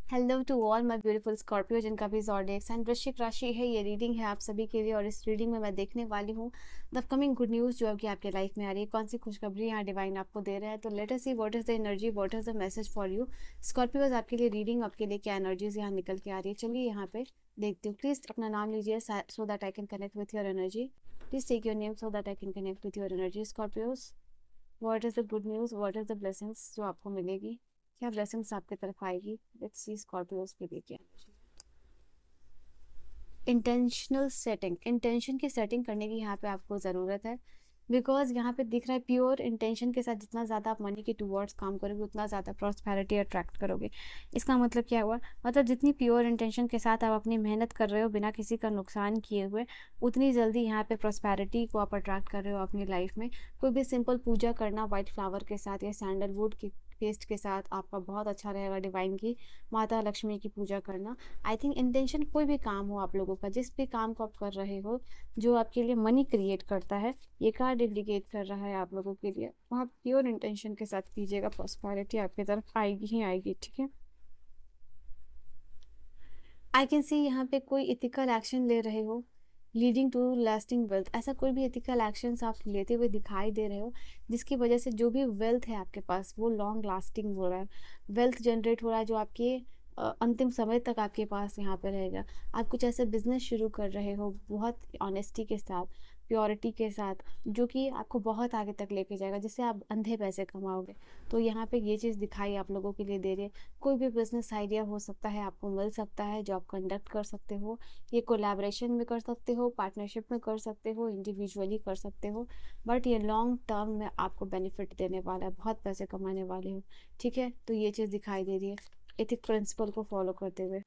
Hello to all my beautiful Scorpio जिनका भी zodiac sign वृश्चिक राशि है। ये रीडिंग है आप सभी के लिए और इस रीडिंग में मैं देखने वाली हूँ द कमिंग गुड न्यूज़ जो कि आपके लाइफ में आ रही है। कौन सी खुशखबरी यहाँ डिवाइन आपको दे रहा है, तो let us see what is the energy, what is the message for you Scorpios. आपके लिए रीडिंग, आपके लिए क्या एनर्जीज यहाँ निकल के आ रही है, चलिए यहाँ पे देखती हूँ। प्लीज़ अपना नाम लीजिए so that I can connect with your energy. Please take your name so that I can connect with your energy Scorpios. What is the good news, what is the blessings जो आपको मिलेगी, क्या blessings आपकी तरफ आएगी। Let's see Scorpios के लिए क्या। इंटेंशनल सेटिंग, इंटेंशन की सेटिंग करने की यहाँ पे आपको ज़रूरत है। बिकॉज यहाँ पे दिख रहा है प्योर इंटेंशन के साथ जितना ज़्यादा आप मनी के टूवर्ड्स काम करोगे उतना ज़्यादा प्रॉस्पेरिटी अट्रैक्ट करोगे। इसका मतलब क्या हुआ, मतलब जितनी प्योर इंटेंशन के साथ आप अपनी मेहनत कर रहे हो बिना किसी का नुकसान किए हुए, उतनी जल्दी यहाँ पे प्रॉस्पेरिटी को आप अट्रैक्ट कर रहे हो अपनी लाइफ में। कोई भी सिंपल पूजा करना वाइट फ्लावर के साथ या सैंडलवुड की पेस्ट के साथ आपका बहुत अच्छा रहेगा। डिवाइन की, माता लक्ष्मी की पूजा करना। आई थिंक इंटेंशन कोई भी काम हो आप लोगों का, जिस भी काम को आप कर रहे हो जो आपके लिए मनी क्रिएट करता है, ये कार्ड इंडिकेट कर रहा है आप लोगों के लिए, वहाँ प्योर इंटेंशन के साथ कीजिएगा, प्रॉस्पेरिटी आपकी तरफ आएगी ही आएगी। ठीक है, आई कैन सी यहाँ पे कोई इथिकल एक्शन ले रहे हो लीडिंग टू लास्टिंग वेल्थ। ऐसा कोई भी इथिकल एक्शंस आप लेते हुए दिखाई दे रहे हो जिसकी वजह से जो भी वेल्थ है आपके पास वो लॉन्ग लास्टिंग हो रहा है, वेल्थ जनरेट हो रहा है जो आपके अंतिम समय तक आपके पास यहाँ पे रहेगा। आप कुछ ऐसे बिजनेस शुरू कर रहे हो बहुत ऑनेस्टी के साथ, प्योरिटी के साथ, जो कि आपको बहुत आगे तक लेके जाएगा, जिससे आप अंधे पैसे कमाओगे। तो यहाँ पे ये चीज़ दिखाई आप लोगों के लिए दे रही है। कोई भी बिजनेस आइडिया हो सकता है आपको मिल सकता है जो आप कंडक्ट कर सकते हो। ये कोलैबोरेशन में कर सकते हो, पार्टनरशिप में कर सकते हो, इंडिविजुअली कर सकते हो, बट ये लॉन्ग टर्म में आपको बेनिफिट देने वाला है, बहुत पैसे कमाने वाले हो। ठीक है, तो ये चीज़ दिखाई दे रही है एथिक प्रिंसिपल को फॉलो करते हुए।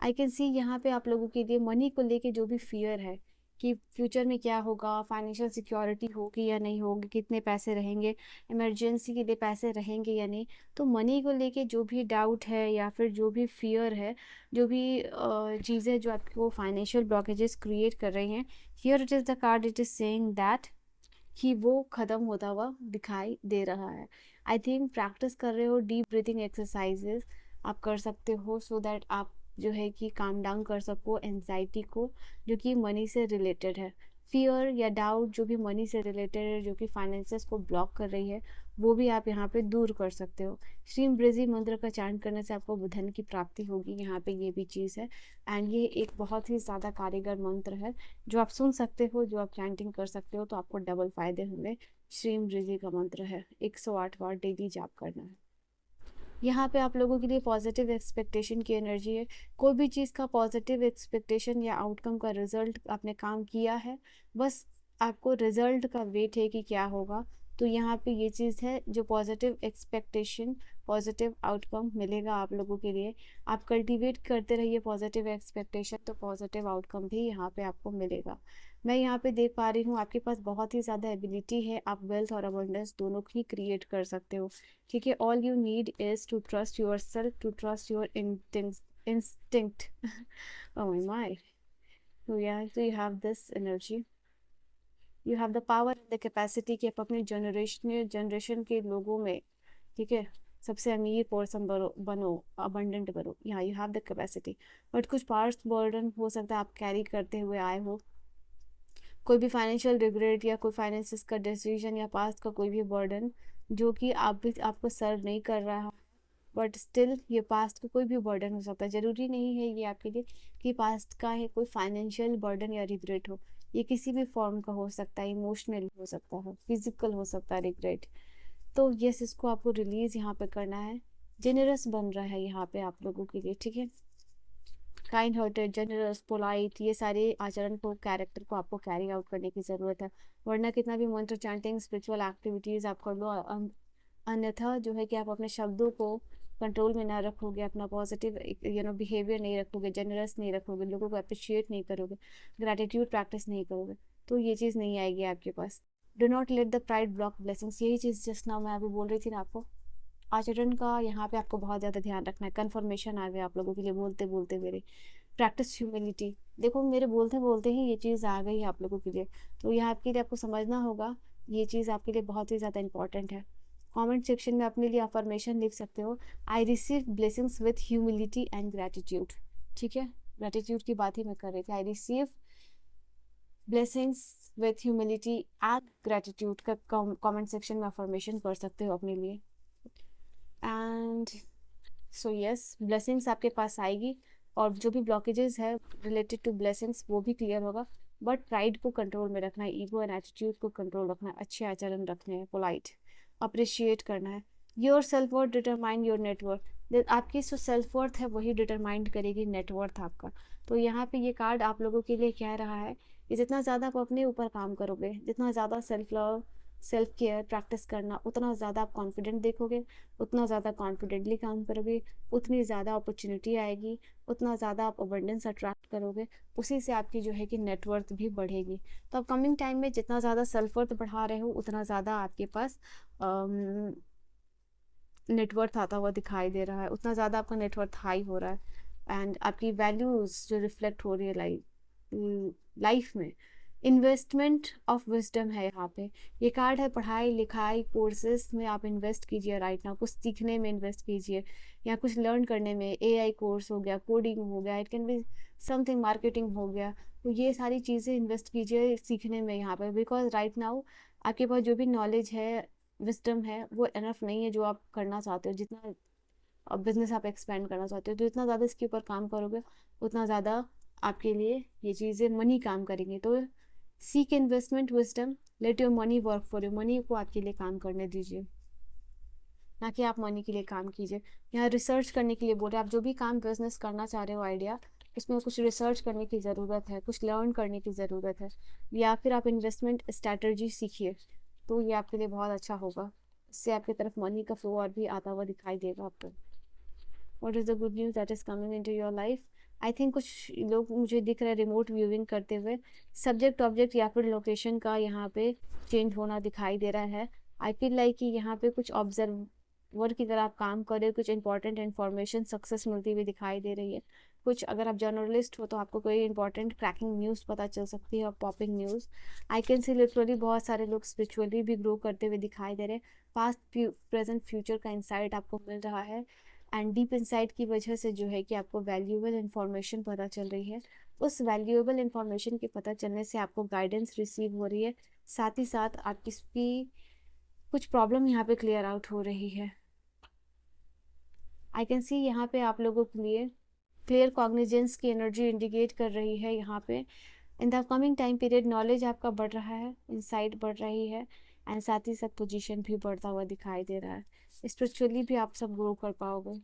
आई कैन सी यहाँ पे आप लोगों के लिए मनी को लेके जो भी फियर है कि फ्यूचर में क्या होगा, फाइनेंशियल सिक्योरिटी होगी या नहीं होगी, कितने पैसे रहेंगे, इमरजेंसी के लिए पैसे रहेंगे या नहीं, तो मनी को लेके जो भी डाउट है या फिर जो भी फियर है, जो भी चीज़ें जो आपको फाइनेंशियल ब्लॉकेजेस क्रिएट कर रही हैं, here it is the card, it is saying that कि वो ख़त्म होता हुआ दिखाई दे रहा है। आई थिंक प्रैक्टिस कर रहे हो डीप ब्रीथिंग एक्सरसाइजेस आप कर सकते हो सो दैट आप जो है कि काम डाउन कर सको एनजाइटी को जो कि मनी से रिलेटेड है। फियर या डाउट जो भी मनी से रिलेटेड है, जो कि फाइनेंसेस को ब्लॉक कर रही है, वो भी आप यहाँ पे दूर कर सकते हो। श्रीम ब्रिजी मंत्र का चांट करने से आपको धन की प्राप्ति होगी, यहाँ पे ये भी चीज़ है। एंड ये एक बहुत ही ज़्यादा कारगर मंत्र है जो आप सुन सकते हो, जो आप चैंटिंग कर सकते हो, तो आपको डबल फायदे होंगे। श्रीम रिजी का मंत्र है, 108 बार डेली जाप करना है। यहाँ पे आप लोगों के लिए पॉजिटिव एक्सपेक्टेशन की एनर्जी है। कोई भी चीज़ का पॉजिटिव एक्सपेक्टेशन या आउटकम का रिजल्ट आपने काम किया है, बस आपको रिजल्ट का वेट है कि क्या होगा। तो यहाँ पे ये चीज़ है जो पॉजिटिव एक्सपेक्टेशन, पॉजिटिव आउटकम मिलेगा आप लोगों के लिए। आप कल्टीवेट करते रहिए पॉजिटिव एक्सपेक्टेशन, तो पॉजिटिव आउटकम भी यहाँ पे आपको मिलेगा। मैं यहाँ पे देख पा रही हूँ आपके पास बहुत ही ज़्यादा एबिलिटी है, आप वेल्थ और अबंडेंस दोनों ही क्रिएट कर सकते हो। ठीक है, all you need is to trust yourself, to trust your instinct. oh my, so yeah, so you have this energy, you have the power and the capacity कि आप अपने जनरेशन के लोगों में, ठीक है, सबसे अमीर पर्सन बनो, अबंडेंट बनो। यहाँ you have the capacity, but कुछ पास्ट बर्डन हो सकता है आप कैरी करते हुए आए हो, कोई भी फाइनेंशियल रिग्रेट या कोई फाइनेंसिस का डिसीजन या पास्ट का कोई भी बर्डन जो कि आप भी आपको सर्व नहीं कर रहा, बट स्टिल ये पास्ट का कोई भी बर्डन हो सकता है। ज़रूरी नहीं है ये आपके लिए कि पास्ट का है कोई फाइनेंशियल बर्डन या रिग्रेट हो, ये किसी भी फॉर्म का हो सकता है, इमोशनल हो सकता है, फिजिकल हो सकता है रिग्रेट। तो यस, इसको आपको रिलीज़ यहाँ पे करना है। जेनरस बन रहा है यहाँ पे आप लोगों के लिए, ठीक है। काइंड हार्टेड, जनरस, पोलाइट, ये सारे आचरण को, कैरेक्टर को आपको कैरी आउट करने की ज़रूरत है। वरना कितना भी मंत्र चैंटिंग, स्पिरिचुअल एक्टिविटीज़ आप कर लो, अन्यथा जो है कि आप अपने शब्दों को कंट्रोल में ना रखोगे, अपना पॉजिटिव बिहेवियर नहीं रखोगे, जनरस नहीं रखोगे, लोगों को अप्रिशिएट नहीं करोगे, ग्रैटिट्यूड प्रैक्टिस नहीं करोगे, तो ये चीज़ नहीं आएगी आपके पास। Do not let the pride block blessings, यही चीज़ जस्ट नाउ मैं अभी बोल रही थी ना आपको। आचरण का यहाँ पे आपको बहुत ज़्यादा ध्यान रखना है। कन्फर्मेशन आ गया आप लोगों के लिए बोलते बोलते मेरे। प्रैक्टिस ह्यूमिलिटी, देखो मेरे बोलते बोलते ही ये चीज़ आ गई आप लोगों के लिए, तो यहाँ आपके लिए आपको समझना होगा ये चीज़ आपके लिए बहुत ही ज़्यादा इंपॉर्टेंट है। कमेंट सेक्शन में अपने लिए अफर्मेशन लिख सकते हो। I receive blessings with humility and gratitude. ठीक है, ग्रैटिट्यूड की बात ही मैं कर रही थी। I receive blessings with humility and gratitude का कमेंट सेक्शन में अफर्मेशन कर सकते हो अपने लिए। एंड सो यस, ब्लेसिंग्स आपके पास आएगी और जो भी ब्लॉकेजेस है रिलेटेड टू ब्लेसिंग्स वो भी क्लियर होगा। बट प्राइड को कंट्रोल में रखना है, ईगो एंड एटीट्यूड को कंट्रोल रखना है, अच्छे आचरण रखने हैं, पोलाइट, अप्रिशिएट करना है। Your self worth determine your net worth. आपकी जो सेल्फ वर्थ है वही डिटरमाइंड करेगी नेटवर्थ आपका। तो यहाँ पे ये कार्ड आप लोगों के लिए कह रहा है कि जितना ज़्यादा आप अपने ऊपर काम करोगे, जितना ज़्यादा self love self care practice करना, उतना ज़्यादा आप कॉन्फिडेंट देखोगे, उतना ज़्यादा कॉन्फिडेंटली काम करोगे, उतनी ज़्यादा अपॉर्चुनिटी आएगी, उतना ज़्यादा आप अबंडेंस अट्रैक्ट करोगे, उसी से आपकी जो है कि नेटवर्थ भी बढ़ेगी। तो अब कमिंग टाइम में जितना ज़्यादा सेल्फ वर्थ बढ़ा रहे हो उतना ज़्यादा आपके पास नेटवर्थ आता हुआ दिखाई दे रहा है, उतना ज़्यादा आपका नेटवर्थ हाई हो रहा है। एंड आपकी वैल्यूज़ जो रिफ्लेक्ट हो रही है लाइफ में, इन्वेस्टमेंट ऑफ विजडम है यहाँ पे। ये कार्ड है पढ़ाई लिखाई कोर्सेज में आप इन्वेस्ट कीजिए राइट नाउ, कुछ सीखने में इन्वेस्ट कीजिए या कुछ लर्न करने में। एआई कोर्स हो गया, कोडिंग हो गया, it can be something, marketing हो गया। तो ये सारी चीज़ें इन्वेस्ट कीजिए सीखने में यहाँ पे, बिकॉज राइट नाउ आपके पास जो भी नॉलेज है, विजडम है, वो इनफ नहीं है जो आप करना चाहते हो। जितना बिजनेस आप एक्सपेंड करना चाहते हो तो जितना ज़्यादा इसके ऊपर काम करोगे उतना ज़्यादा आपके लिए ये चीज़ें मनी काम करेंगी। तो seek investment wisdom, let your money work for you. Money को आपके लिए काम करने दीजिए, ना कि आप मनी के लिए काम कीजिए। यहाँ रिसर्च करने के लिए बोल रहे हैं, आप जो भी काम बिजनेस करना चाह रहे हो आइडिया, उसमें कुछ रिसर्च करने की ज़रूरत है, कुछ लर्न करने की ज़रूरत है, या फिर आप इन्वेस्टमेंट स्ट्रैटेजी सीखिए तो ये आपके लिए बहुत अच्छा होगा। इससे आपकी तरफ मनी का फ्लो और भी आता हुआ दिखाई देगा आपको। What is the good news that is coming into your life? I think कुछ लोग मुझे दिख रहे हैं रिमोट व्यूइंग करते हुए, सब्जेक्ट ऑब्जेक्ट या फिर लोकेशन का यहाँ पे चेंज होना दिखाई दे रहा है। आई फील लाइक कि यहाँ पे कुछ ऑब्जर्वर की तरह आप काम कर रहे हो, कुछ इंपॉर्टेंट इन्फॉर्मेशन सक्सेस मिलती हुई दिखाई दे रही है। कुछ अगर आप जर्नलिस्ट हो तो आपको कोई इंपॉर्टेंट क्रैकिंग न्यूज़ पता चल सकती है और popping news. I can C literally बहुत सारे लोग स्पिरिचुअली भी ग्रो करते हुए दिखाई दे रहे हैं। पास्ट प्रेजेंट फ्यूचर का इंसाइट आपको मिल रहा है एंड डीप इंसाइट की वजह से जो है कि आपको वैल्यूएबल इंफॉर्मेशन पता चल रही है। उस वैल्यूएबल इंफॉर्मेशन के पता चलने से आपको गाइडेंस रिसीव हो रही है, साथ ही साथ आपकी कुछ प्रॉब्लम यहाँ पे क्लियर आउट हो रही है। आई कैन सी यहाँ पे आप लोगों के लिए क्लियर कॉग्निजेंस की एनर्जी इंडिकेट कर रही है। यहाँ पे in the coming time period knowledge आपका बढ़ रहा है, इंसाइट बढ़ रही है एंड साथ ही साथ पोजीशन भी बढ़ता हुआ दिखाई दे रहा है। स्पिरिचुअली भी आप सब ग्रो कर पाओगे।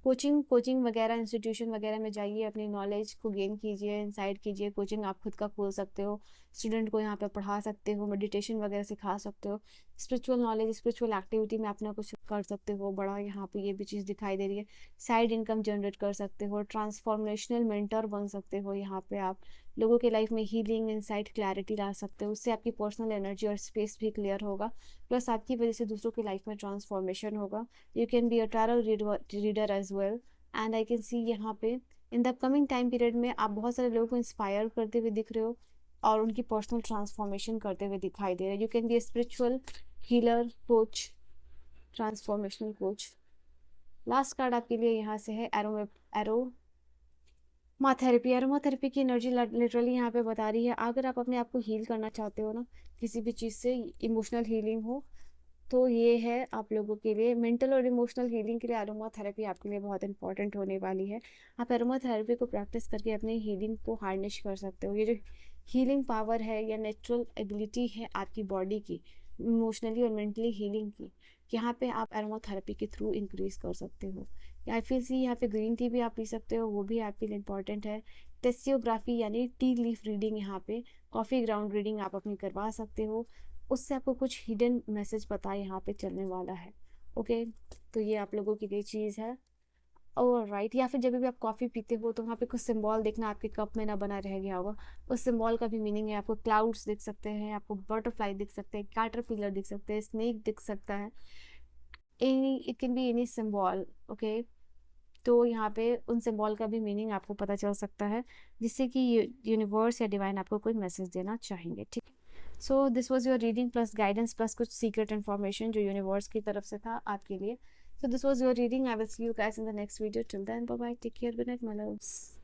कोचिंग वगैरह इंस्टीट्यूशन वगैरह में जाइए, अपनी नॉलेज को गेन कीजिए, इंसाइट कीजिए। कोचिंग आप खुद का खोल सकते हो, स्टूडेंट को यहाँ पे पढ़ा सकते हो, मेडिटेशन वगैरह सिखा सकते हो, स्पिरिचुअल नॉलेज स्पिरिचुअल एक्टिविटी में अपना कुछ कर सकते हो बड़ा। यहाँ पे ये भी चीज़ दिखाई दे रही है। साइड इनकम जनरेट कर सकते हो, ट्रांसफॉर्मेशनल मेंटर बन सकते हो। यहाँ पे आप लोगों के लाइफ में हीलिंग इंसाइट क्लैरिटी ला सकते हो, उससे आपकी पर्सनल एनर्जी और स्पेस भी क्लियर होगा, प्लस आपकी वजह से दूसरों की लाइफ में ट्रांसफॉर्मेशन होगा। You can be a tarot reader as well and I can see यहाँ पे in the coming time period में आप बहुत सारे लोगों को इंस्पायर करते हुए दिख रहे हो और उनकी पर्सनल ट्रांसफॉर्मेशन करते हुए दिखाई दे रहे हैं। You can B a spiritual healer, coach, transformational coach. Last card आपके लिए यहाँ से है एरोमा थेरेपी। एरोमा थेरेपी की एनर्जी लिटरली यहाँ पे बता रही है अगर आप अपने आप को हील करना चाहते हो ना, किसी भी चीज़ से इमोशनल हीलिंग हो, तो ये है आप लोगों के लिए। मेंटल और इमोशनल हीलिंग के लिए एरोमा थेरेपी आपके लिए बहुत इंपॉर्टेंट होने वाली है। आप एरोमा थेरेपी को प्रैक्टिस करके अपनी हीलिंग को हार्नेस कर सकते हो। ये जो हीलिंग पावर है या नेचुरल एबिलिटी है आपकी बॉडी की, इमोशनली और मेंटली हीलिंग की, यहाँ पे आप एरोमा थेरेपी के थ्रू इंक्रीज कर सकते हो। आई फील सी यहाँ पे ग्रीन टी भी आप पी सकते हो, वो भी आपके लिए इंपॉर्टेंट है। टेस्टियोग्राफी यानी टी लीफ रीडिंग, यहाँ पे कॉफ़ी ग्राउंड रीडिंग आप अपनी करवा सकते हो, उससे आपको कुछ हिडन मैसेज पता यहाँ पे चलने वाला है। ओके, तो ये आप लोगों के लिए चीज़ है। और राइट, या फिर जब भी आप कॉफ़ी पीते हो तो वहाँ पे कुछ सिंबल देखना आपके कप में ना बना रह गया होगा, उस सिंबल का भी मीनिंग है। आपको क्लाउड्स दिख सकते हैं, आपको बटरफ्लाई दिख सकते हैं, कैटरपिलर दिख सकते हैं, स्नेक दिख सकता है, any it can be any symbol. Okay, तो यहाँ पे उन सिंबल का भी मीनिंग आपको पता चल सकता है, जिससे कि यूनिवर्स या डिवाइन आपको कोई मैसेज देना चाहेंगे। ठीक है, so this was your reading plus guidance plus कुछ सीक्रेट इन्फॉर्मेशन जो यूनिवर्स की तरफ से था आपके लिए. So this was your reading. I will see you guys in the next video. Till then, bye bye. Take care. Good night, my loves.